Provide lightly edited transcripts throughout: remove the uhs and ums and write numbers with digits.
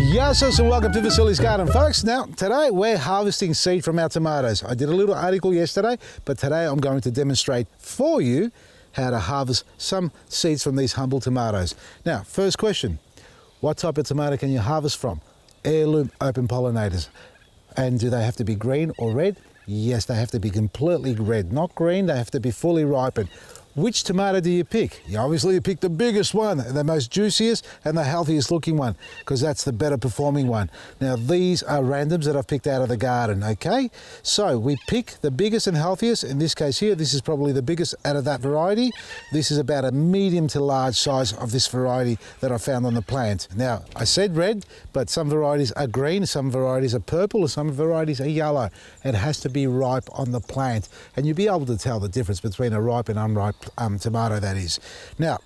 Yasos and welcome to Vasilis Garden, folks. Now, today we're harvesting seed from our tomatoes. I did a little article yesterday, but today I'm going to demonstrate for you how to harvest some seeds from these humble tomatoes. Now, first question, what type of tomato can you harvest from? Heirloom open pollinators. And do they have to be green or red? Yes, they have to be completely red, not green, they have to be fully ripened. Which tomato do you pick? You pick the biggest one, the most juiciest and the healthiest looking one, because that's the better performing one. Now these are randoms that I've picked out of the garden, okay? So we pick the biggest and healthiest. In this case here, this is probably the biggest out of that variety. This is about a medium to large size of this variety that I found on the plant. Now, I said red, but some varieties are green, some varieties are purple, and some varieties are yellow. It has to be ripe on the plant, and you'll be able to tell the difference between a ripe and unripe tomato, that is. Now,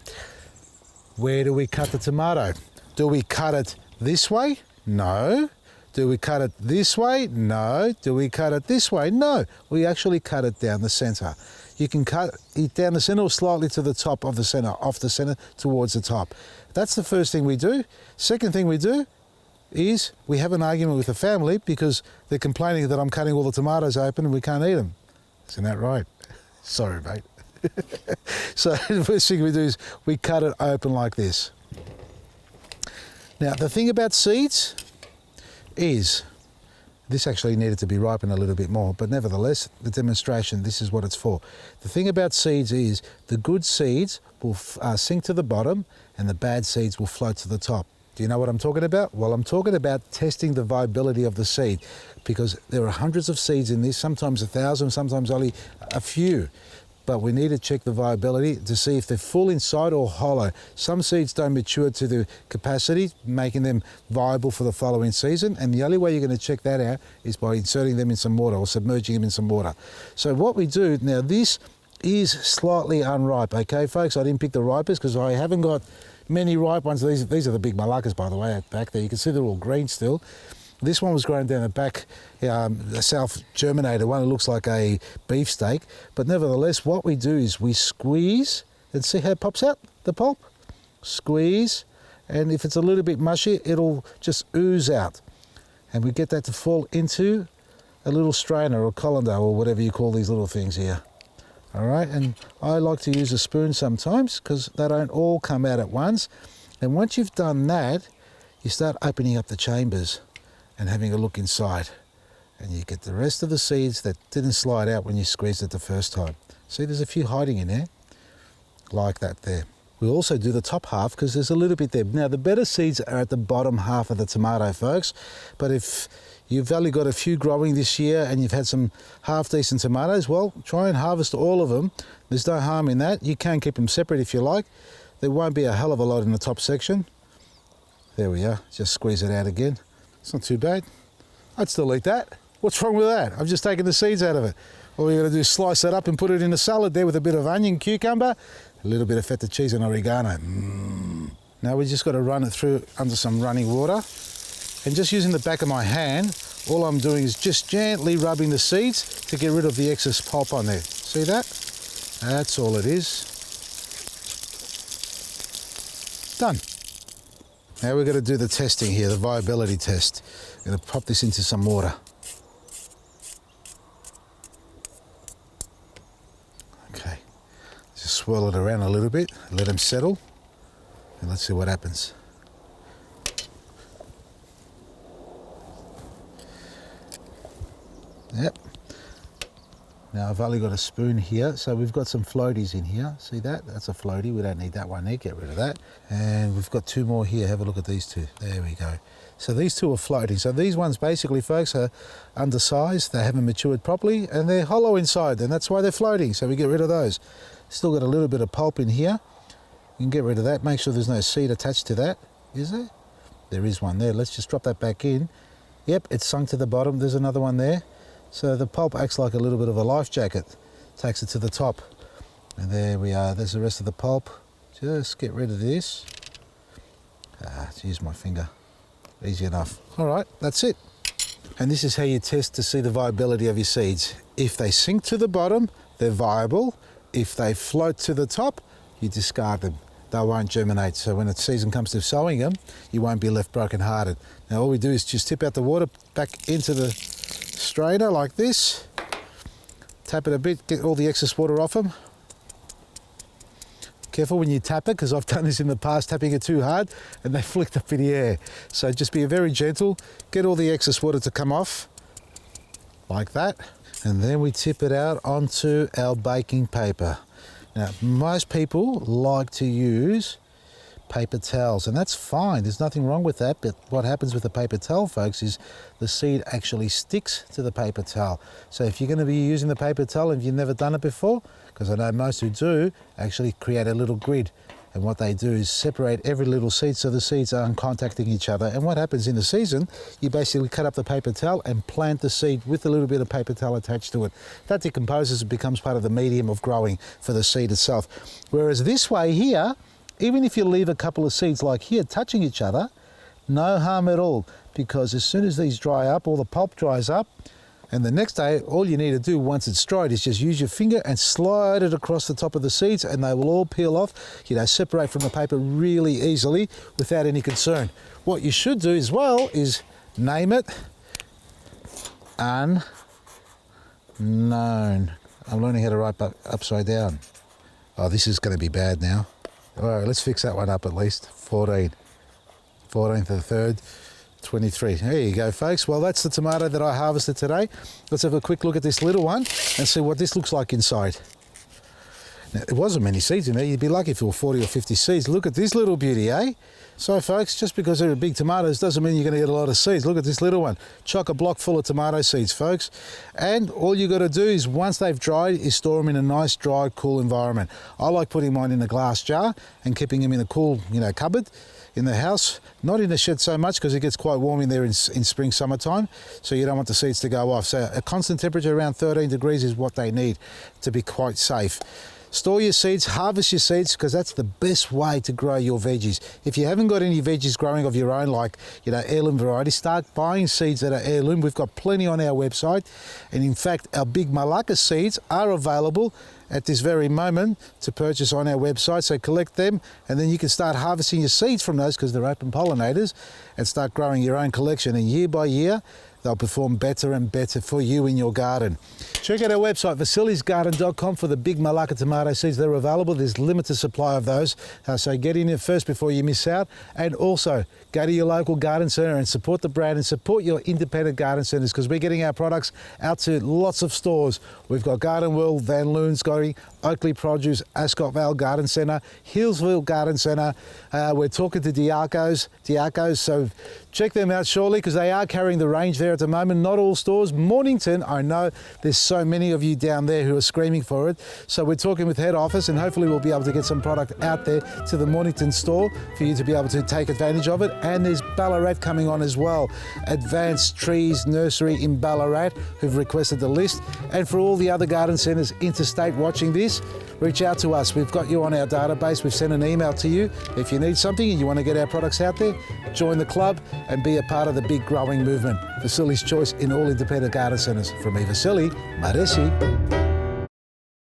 where do we cut the tomato? Do we cut it this way? No. Do we cut it this way? No. Do we cut it this way? No. We actually cut it down the center. You can cut it down the center or slightly to the top of the center, off the center towards the top. That's the first thing we do. Second thing we do is we have an argument with the family because they're complaining that I'm cutting all the tomatoes open and we can't eat them. Isn't that right? Sorry, mate. So the first thing we do is we cut it open like this. Now the thing about seeds is this actually needed to be ripened a little bit more, but nevertheless the demonstration, this is what it's for. The thing about seeds is the good seeds will sink to the bottom and the bad seeds will float to the top. Do you know what I'm talking about? Well, I'm talking about testing the viability of the seed, because there are hundreds of seeds in this, sometimes 1,000, sometimes only a few. But we need to check the viability to see if they're full inside or hollow. Some seeds don't mature to the capacity, making them viable for the following season. And the only way you're going to check that out is by inserting them in some water or submerging them in some water. So what we do, now this is slightly unripe, okay folks? I didn't pick the ripest because I haven't got many ripe ones. These are the big malakas, by the way, at back there. You can see they're all green still. This one was grown down the back, a self-germinated one. It looks like a beefsteak. But nevertheless, what we do is we squeeze and see how it pops out, the pulp. Squeeze, and if it's a little bit mushy, it'll just ooze out. And we get that to fall into a little strainer or colander or whatever you call these little things here. All right, and I like to use a spoon sometimes because they don't all come out at once. And once you've done that, you start opening up the chambers and having a look inside, and you get the rest of the seeds that didn't slide out when you squeezed it the first time. See, there's a few hiding in there, like that there. We also do the top half because there's a little bit there. Now, the better seeds are at the bottom half of the tomato, folks, but if you've only got a few growing this year and you've had some half-decent tomatoes, well, try and harvest all of them. There's no harm in that. You can keep them separate if you like. There won't be a hell of a lot in the top section. There we are, just squeeze it out again. It's not too bad. I'd still eat that. What's wrong with that? I've just taken the seeds out of it. All we're going to do is slice that up and put it in a salad there with a bit of onion, cucumber, a little bit of feta cheese and oregano. Now we just got to run it through under some running water. And just using the back of my hand, all I'm doing is just gently rubbing the seeds to get rid of the excess pulp on there. See that? That's all it is. Done. Now we're going to do the testing here, the viability test. I'm going to pop this into some water. Okay, just swirl it around a little bit, let them settle, and let's see what happens. Yep. Now I've only got a spoon here, so we've got some floaties in here. See that? That's a floaty. We don't need that one there. Get rid of that. And we've got two more here. Have a look at these two. There we go. So these two are floating. So these ones basically, folks, are undersized. They haven't matured properly and they're hollow inside, and that's why they're floating. So we get rid of those. Still got a little bit of pulp in here. You can get rid of that. Make sure there's no seed attached to that. Is there? There is one there. Let's just drop that back in. Yep, it's sunk to the bottom. There's another one there. So the pulp acts like a little bit of a life jacket, takes it to the top. And there we are, there's the rest of the pulp. Just get rid of this. Just use my finger, easy enough. All right, that's it. And this is how you test to see the viability of your seeds. If they sink to the bottom, they're viable. If they float to the top, you discard them. they won't germinate. So when the season comes to sowing them, you won't be left broken-hearted. Now all we do is just tip out the water back into the strainer like this. Tap it a bit, get all the excess water off them. Careful when you tap it, because I've done this in the past, tapping it too hard, and they flicked up in the air. So just be very gentle, get all the excess water to come off, like that. And then we tip it out onto our baking paper. Now, most people like to use paper towels, and that's fine. There's nothing wrong with that, but what happens with the paper towel, folks, is the seed actually sticks to the paper towel. So if you're going to be using the paper towel and you've never done it before, because I know most who do, actually create a little grid. And what they do is separate every little seed so the seeds aren't contacting each other. And what happens in the season, you basically cut up the paper towel and plant the seed with a little bit of paper towel attached to it. That decomposes, it becomes part of the medium of growing for the seed itself. Whereas this way here, even if you leave a couple of seeds like here touching each other, no harm at all, because as soon as these dry up, all the pulp dries up, and the next day, all you need to do once it's dried is just use your finger and slide it across the top of the seeds, and they will all peel off, separate from the paper really easily without any concern. What you should do as well is name it unknown. I'm learning how to write upside down. Oh, this is going to be bad now. All right, let's fix that one up at least. 14th of the 3rd. 23. There you go, folks. Well, that's the tomato that I harvested today. Let's have a quick look at this little one and see what this looks like inside. Now, there wasn't many seeds in there. You'd be lucky if there were 40 or 50 seeds. Look at this little beauty, eh? So, folks, just because they're big tomatoes doesn't mean you're going to get a lot of seeds. Look at this little one. Chock-a-block full of tomato seeds, folks. And all you got to do is, once they've dried, is store them in a nice, dry, cool environment. I like putting mine in a glass jar and keeping them in a cool, cupboard in the house, not in the shed so much because it gets quite warm in there in spring, summertime, so you don't want the seeds to go off. So a constant temperature around 13 degrees is what they need to be quite safe. Store your seeds, harvest your seeds, because that's the best way to grow your veggies. If you haven't got any veggies growing of your own, like heirloom varieties, start buying seeds that are heirloom. We've got plenty on our website, and in fact our big Malacca seeds are available at this very moment to purchase on our website. So collect them, and then you can start harvesting your seeds from those, because they're open pollinators, and start growing your own collection. And year by year, they'll perform better and better for you in your garden. Check out our website, vasilisgarden.com, for the big Malacca tomato seeds. They're available. There's limited supply of those. So get in there first before you miss out. And also, go to your local garden centre and support the brand and support your independent garden centres, because we're getting our products out to lots of stores. We've got Garden World, Van Loon's going, Oakley Produce, Ascot Vale Garden Centre, Hillsville Garden Centre. We're talking to Diaco's, so check them out shortly, because they are carrying the range there at the moment. Not all stores. Mornington, I know there's so many of you down there who are screaming for it. So we're talking with head office, and hopefully we'll be able to get some product out there to the Mornington store for you to be able to take advantage of it. And there's Ballarat coming on as well. Advanced Trees Nursery in Ballarat, who've requested the list. And for all the other garden centres interstate watching this, reach out to us. We've got you on our database. We've sent an email to you. If you need something and you want to get our products out there, join the club and be a part of the big growing movement. Vasili's Choice in all independent garden centres. From me, Vasili, Maresi.